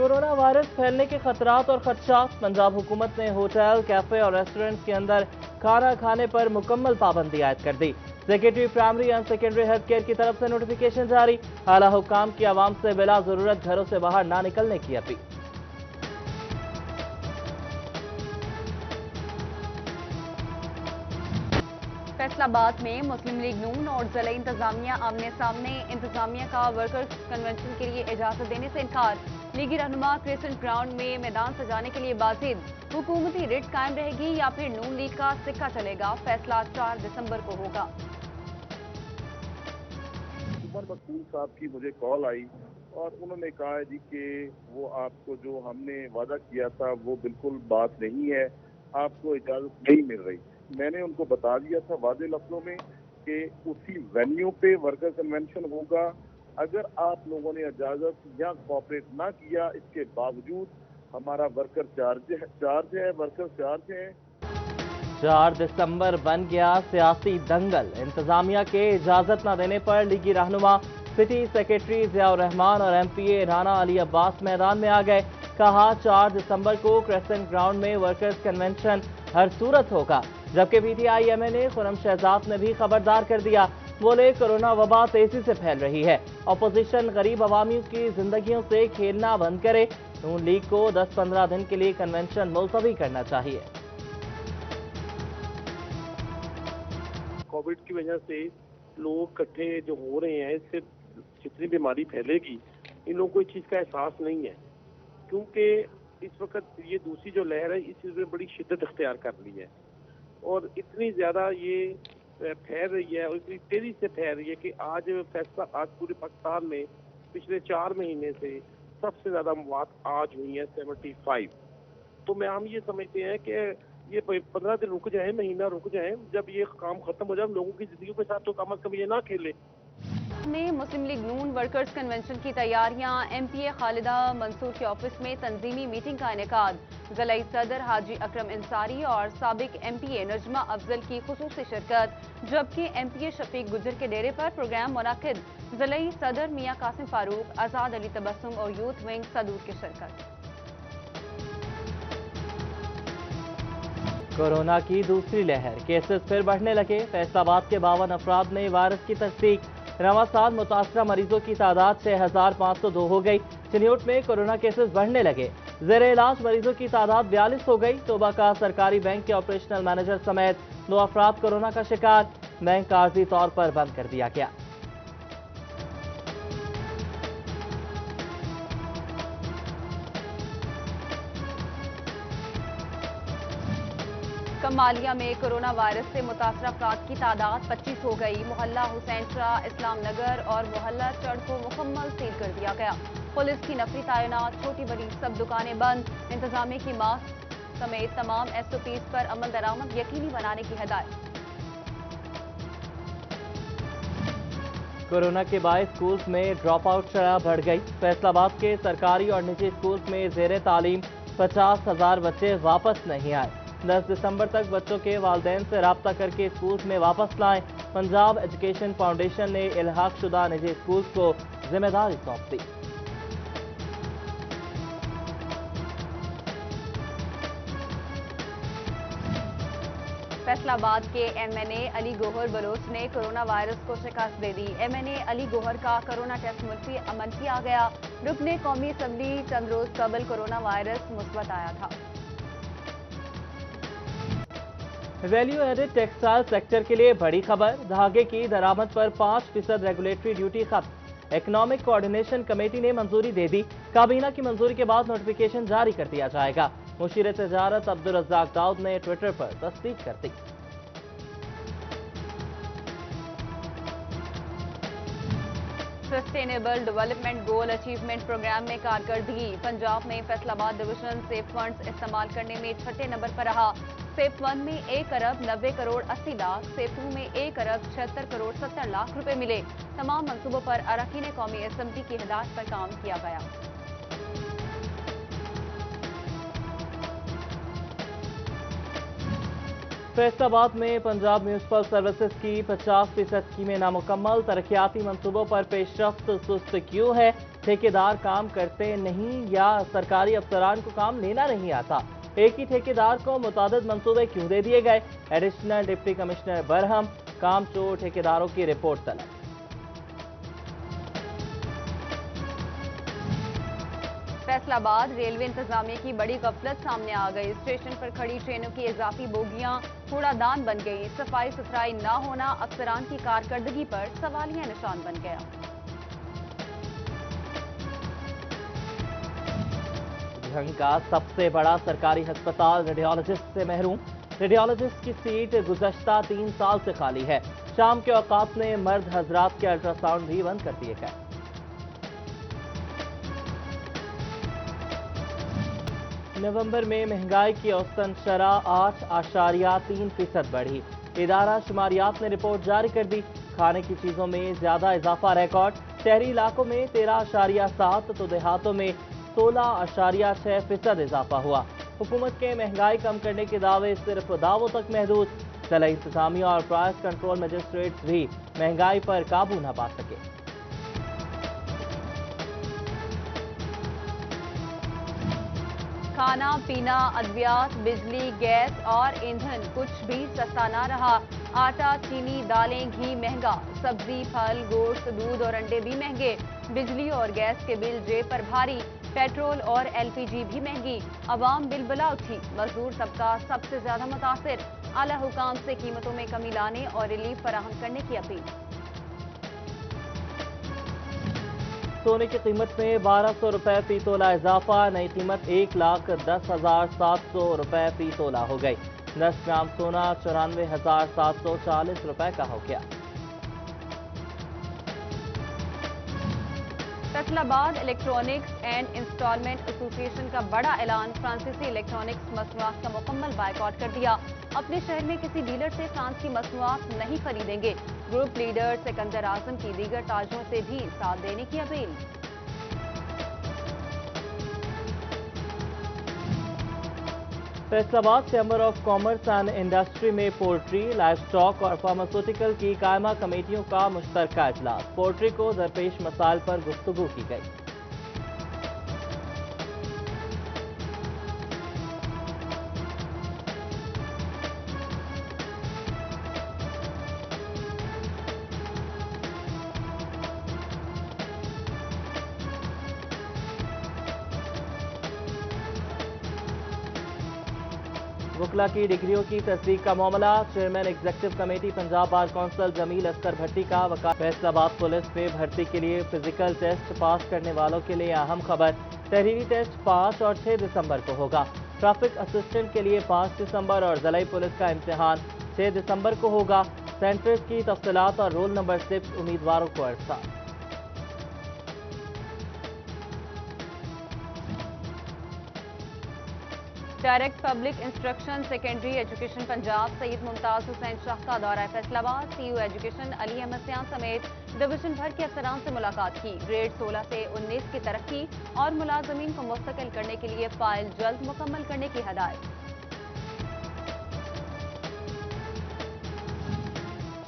Corona virus फैलने के खतरात और खदशात। पंजाब हुकूमत ने होटल, कैफे और रेस्टोरेंट्स के अंदर खाना खाने पर मुकम्मल पाबंदी आयद कर दी। Secretary primary and secondary health care की तरफ से नोटिफिकेशन जारी। आला हुकाम की आवाम से बिला जरूरत घरों से बाहर ना निकलने की अपील। फैसलाबाद में मुस्लिम लीग नून और जिला इंतजामिया आमने सामने। इंतजामिया का वर्कर्स कन्वेंशन के लिए इजाजत देने से इनकार। लीगी रहनुमा क्रिसेंट ग्राउंड में मैदान सजाने के लिए बाजिद। हुकूमती रिट कायम रहेगी या फिर नून लीग का सिक्का चलेगा, फैसला 4 दिसंबर को होगा। उमर मकबूल साहब की मुझे कॉल आई और उन्होंने कहा है जी कि वो आपको जो हमने वादा किया था वो बिल्कुल बात नहीं है, आपको इजाजत नहीं मिल रही। मैंने उनको बता दिया था वादे लफ्जों में कि उसी वेन्यू पे वर्कर कन्वेंशन होगा। अगर आप लोगों ने इजाजत या कोऑपरेट ना किया, इसके बावजूद हमारा वर्कर चार्ज है वर्कर चार्ज है। 4 दिसंबर बन गया सियासी दंगल। इंतजामिया के इजाजत न देने पर लीगी रहनुमा सिटी सेक्रेटरी जियाउर रहमान और एमपीए राना अली अब्बास मैदान में आ गए। कहा 4 दिसंबर को क्रेसेंट ग्राउंड में वर्कर्स कन्वेंशन हर सूरत होगा। जबकि पीटीआई एमएनए खुरम शहजाद ने भी खबरदार कर दिया। बोले कोरोना वबा तेजी से फैल रही है, अपोजिशन गरीब अवामियों की जिंदगियों से खेलना बंद करे। नून लीग को 10-15 दिन के लिए कन्वेंशन मुलतवी करना चाहिए। कोविड की वजह से लोग इकट्ठे जो हो रहे हैं, इससे जितनी बीमारी फैलेगी इन लोगों को इस चीज़ का एहसास नहीं है, क्योंकि इस वक्त ये दूसरी जो लहर है इस चीज़ में बड़ी शिद्दत इख्तियार कर ली है और इतनी ज़्यादा ये फैल रही है और इतनी तेज़ी से फैल रही है कि आज पूरे पाकिस्तान में पिछले 4 महीने से सबसे ज़्यादा मौत आज हुई है 75। तो हम ये समझते हैं कि ये 15 दिन रुक जाए, महीना रुक जाए, जब ये काम खत्म हो जाए लोगों की जिंदगी के साथ तो कम अज कम ये ना खेले। मुस्लिम लीग नून वर्कर्स कन्वेंशन की तैयारियां। एमपीए खालिदा मंसूर के ऑफिस में तंजीमी मीटिंग का इनेकाद। ज़िलाई सदर हाजी अकरम इंसारी और साबिक एमपीए नजमा अफजल की खुसूसी शिरकत, जबकि एमपीए शफीक गुजर के डेरे पर प्रोग्राम मुनाकिद। ज़िलाई सदर मियां कासिम फारूक, आजाद अली तबस्सुम और यूथ विंग सदूर की शिरकत। कोरोना की दूसरी लहर, केसेस फिर बढ़ने लगे। फैसलाबाद के 52 अफराद में वायरस की तस्दीक। रवासाद मुतासरा मरीजों की तादाद 6502 हो गई। चिन्यूट में कोरोना केसेस बढ़ने लगे। जेर इलाज मरीजों की तादाद 42 हो गई। तोबा का सरकारी बैंक के ऑपरेशनल मैनेजर समेत 2 अफराद कोरोना का शिकार। बैंक आर्जी तौर पर बंद कर दिया गया। कमालिया में कोरोना वायरस से मुतासर अफराद की तादाद 25 हो गई। मोहल्ला हुसैन शाह, इस्लाम नगर और मोहल्ला चढ़ को मुकम्मल सील कर दिया गया। पुलिस की नफरी तैनात, छोटी बड़ी सब दुकानें बंद। इंतजामिया की मास्क समेत तमाम एसओपीज पर अमल दरामद यकीनी बनाने की हिदायत। कोरोना के बायस स्कूल्स में ड्रॉप आउट शरह बढ़ गई। फैसलाबाद के सरकारी और निजी स्कूल्स में जेर तालीम 50,000 बच्चे वापस नहीं आए। 10 दिसंबर तक बच्चों के वालिदैन से राब्ता करके स्कूल्स में वापस लाएं। पंजाब एजुकेशन फाउंडेशन ने इल्हाक शुदा निजी स्कूल्स को जिम्मेदारी सौंप दी। फैसलाबाद के एमएनए अली गोहर बलोच ने कोरोना वायरस को शिकस्त दे दी। एमएनए अली गोहर का कोरोना टेस्ट मनफी आ गया। रुकने कौमी असम्बली चंद रोज कबल कोरोना वायरस मुस्बत आया था। वैल्यू एडेड टेक्सटाइल सेक्टर के लिए बड़ी खबर। धागे की दरामद पर 5% रेगुलेटरी ड्यूटी खत्म। इकोनॉमिक कोऑर्डिनेशन कमेटी ने मंजूरी दे दी। काबीना की मंजूरी के बाद नोटिफिकेशन जारी कर दिया जाएगा। मुशीर तजारत अब्दुल रज़ाक दाऊद ने ट्विटर पर तस्दीक कर दी। Sustainable development goal achievement programme में कारकर्दगी। पंजाब में फैसलाबाद डिवीजन सेफ फंड्स इस्तेमाल करने में 6ठे नंबर पर रहा। सेफ 1 में 1 अरब 90 करोड़ 80 लाख, सेफ 2 में 1 अरब 76 करोड़ 70 लाख रुपए मिले। तमाम मंसूबों पर अरकान कौमी असम्बली की हिदायत पर काम किया गया। फैसलाबाद में पंजाब म्यूनिसिपल सर्विसेज की 50% स्कीमें नामुकम्मल, तरक्याती मंसूबों पर पेशरफ्त सुस्त क्यों है? ठेकेदार काम करते नहीं या सरकारी अफसरान को काम लेना नहीं आता? एक ही ठेकेदार को मुतादिद मंसूबे क्यों दे दिए गए? एडिशनल डिप्टी कमिश्नर बरहम, काम चोर ठेकेदारों की रिपोर्ट तलब। फैसलाबाद रेलवे इंतजामिया की बड़ी गफलत सामने आ गई। स्टेशन पर खड़ी ट्रेनों की इजाफी बोगियां कूड़ादान बन गई। सफाई सुथराई न होना अफसरान की कारकर्दगी पर सवालिया निशान बन गया। झंग का सबसे बड़ा सरकारी अस्पताल रेडियोलॉजिस्ट से महरूम। रेडियोलॉजिस्ट की सीट गुज़श्ता 3 साल से खाली है। शाम के औकात में मर्द हजरात के अल्ट्रासाउंड भी बंद कर दिए गए। नवंबर में महंगाई की औसतन शरह 8.3% बढ़ी। इदारा शुमारियात ने रिपोर्ट जारी कर दी। खाने की चीजों में ज्यादा इजाफा रिकॉर्ड। शहरी इलाकों में 13.7 तो देहातों में 16.6% इजाफा हुआ। हुकूमत के महंगाई कम करने के दावे सिर्फ दावों तक महदूद। जिला इंतजामिया और प्राइस कंट्रोल मजिस्ट्रेट्स भी महंगाई पर काबू न पा सके। खाना पीना, अद्वियात, बिजली, गैस और ईंधन कुछ भी सस्ता ना रहा। आटा, चीनी, दालें, घी महंगा। सब्जी, फल, गोश्त, दूध और अंडे भी महंगे। बिजली और गैस के बिल जेब पर भारी। पेट्रोल और एलपीजी भी महंगी। अवाम बिलबला उठी। मजदूर तबका सबसे ज्यादा मुतासिर। आला हुकाम से कीमतों में कमी लाने और रिलीफ फराहम करने की अपील। सोने की कीमत में 1200 रुपए फी तोला इजाफा। नई कीमत 1,10,700 रुपए फी तोला हो गई। 10 ग्राम सोना 94,740 रुपए का हो गया। Faisalabad electronics and instalment association का बड़ा ऐलान। फ्रांसीसी इलेक्ट्रॉनिक्स मसनूआत का मुकम्मल बायकॉट कर दिया। अपने शहर में किसी डीलर से फ्रांस की मसनूआत नहीं खरीदेंगे। ग्रुप लीडर सिकंदर आजम की दीगर ताजों से भी साथ देने की appeal. Faisalabad chamber of commerce and industry में पोल्ट्री, लाइव स्टॉक और फार्मास्यूटिकल की कायमा कमेटियों का मुश्तरका इजलास। पोल्ट्री को दरपेश मसाइल पर गुफ्तगू की गई। वकला की डिग्रियों की तस्दीक का मामला। Chairman executive committee Punjab bar council Jameel Asghar Bhatti का वकालत। फैसलाबाद पुलिस में भर्ती के लिए फिजिकल टेस्ट पास करने वालों के लिए अहम खबर। तहरीरी टेस्ट 5 और 6 दिसंबर को होगा। ट्रैफिक असिस्टेंट के लिए 5 दिसंबर और जिला पुलिस का इम्तिहान 6 दिसंबर को होगा। सेंटर्स की तफसीलात और रोल नंबर स्लिप्स उम्मीदवारों को अरसा। Direct public instruction secondary education Punjab Saeed Mumtaz Hussain Shah का दौरा फैसलाबाद। सीयू एजुकेशन अली अहमद सियां समेत डिवीजन भर के अफसरान से मुलाकात की। ग्रेड 16 से 19 की तरक्की और मुलाजमीन को मुस्तकिल करने के लिए फाइल जल्द मुकम्मल करने की हदायत।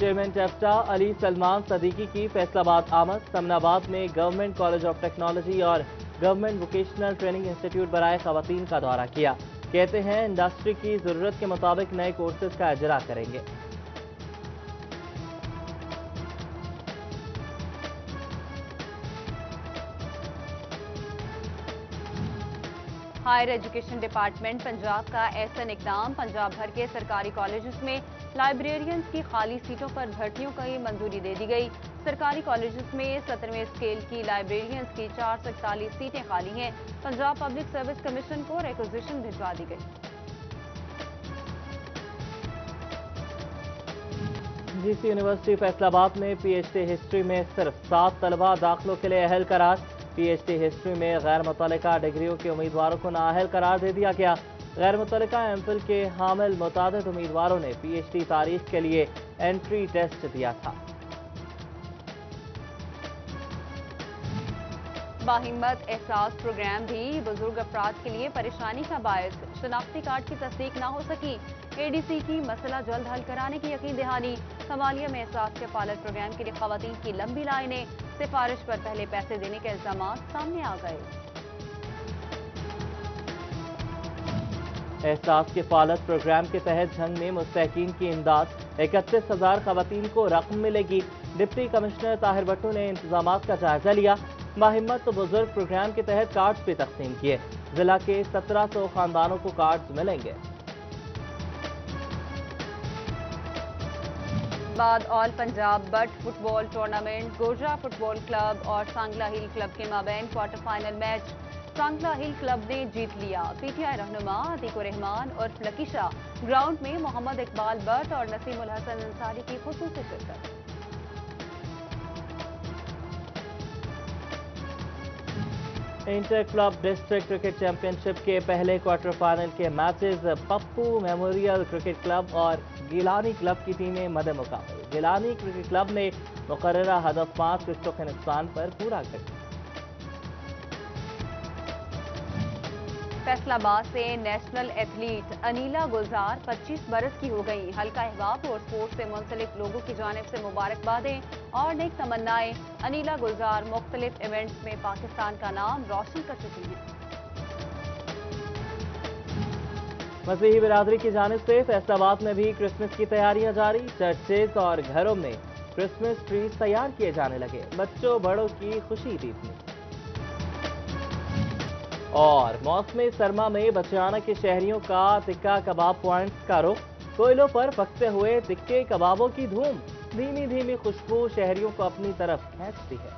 चेयरमैन टेफ्टा अली सलमान सदीकी की फैसलाबाद आमद। समनाबाद में गवर्नमेंट कॉलेज ऑफ टेक्नोलॉजी और गवर्नमेंट वोकेशनल ट्रेनिंग इंस्टीट्यूट बराए खवातीन का दौरा किया। कहते हैं इंडस्ट्री की जरूरत के मुताबिक नए कोर्सेज का इजरा करेंगे। हायर एजुकेशन डिपार्टमेंट पंजाब का ऐसा इकदाम। पंजाब भर के सरकारी कॉलेजेस में लाइब्रेरियंस की खाली सीटों पर भर्तियों की मंजूरी दे दी गई। सरकारी कॉलेजेस में 17वें स्केल की लाइब्रेरियंस की 441 सीटें खाली हैं। पंजाब पब्लिक सर्विस कमीशन को रिक्वेजिशन भिजवा दी गई। जीसी यूनिवर्सिटी फैसलाबाद में पीएचडी हिस्ट्री में सिर्फ 7 तलबा दाखिलों के लिए अहल करार। पीएचडी हिस्ट्री में गैर मुतल्लिका डिग्रियों के उम्मीदवारों को नाअहल करार दे दिया गया। गैर मुतल्लिका एमफिल के हामिल मुतादिद उम्मीदवारों ने पीएचडी तारीख के लिए एंट्री टेस्ट दिया था। बाहिम्मत एहसास प्रोग्राम भी बुजुर्ग अफराद के लिए परेशानी का बायस, शनाख्ती कार्ड की तस्दीक ना हो सकी। एडीसी की मसला जल्द हल कराने की यकीन दहानी। कमालिया में एहसास के पायलट प्रोग्राम के लिए खवातीन की लंबी लाइनें, सिफारिश पर पहले पैसे देने के इल्जाम सामने आ गए। एहसास के पायलट प्रोग्राम के तहत झंग में मुस्तहकीन की इमदाद, 31,000 खवातीन को रकम मिलेगी। डिप्टी कमिश्नर ताहिर भट्टू ने इंतजाम का जायजा लिया। बाहिम्मत बुजुर्ग प्रोग्राम के तहत कार्ड्स भी तकसीम किए। जिला के 1700 खानदानों को कार्ड्स मिलेंगे। बाद all Punjab but football tournament, Gojra football club और सांगला हिल क्लब के माबैन क्वार्टर फाइनल मैच। सांगला हिल क्लब ने जीत लिया। पीटीआई रहनुमा अतीकुर रहमान और लकीशा ग्राउंड में मोहम्मद इकबाल बट और नसीम उल हसन अंसारी की खुसूसी शिरकत। Inter club district cricket championship के पहले क्वार्टर फाइनल के matches Pappu memorial cricket club और गिलानी क्लब की टीमें मद्दे मुकाबले। गिलानी क्रिकेट क्लब ने मुकर्ररा हदफ 5 विकेटों के नुकसान पर पूरा कर दिया। फैसलाबाद से नेशनल एथलीट अनीला गुलजार 25 बरस की हो गई। हल्का अहबाब और स्पोर्ट्स से मुंसलिक लोगों की जानिब से मुबारकबादें और नेक तमन्नाएं। अनीला गुलजार मुख्तलिफ इवेंट्स में पाकिस्तान का नाम रोशन कर चुकी हैं। मसीही बिरादरी की जानिब से फैसलाबाद में भी क्रिसमस की तैयारियां जारी। चर्चेज और घरों में क्रिसमस ट्रीज तैयार किए जाने लगे। बच्चों बड़ों की खुशी दीपनी। और मौसम सरमा में बचियाना के शहरियों का टिक्का कबाब पॉइंट्स का रुख। कोयलों पर पकते हुए टिक्के कबाबों की धूम। धीमी धीमी खुशबू शहरियों को अपनी तरफ खींचती है।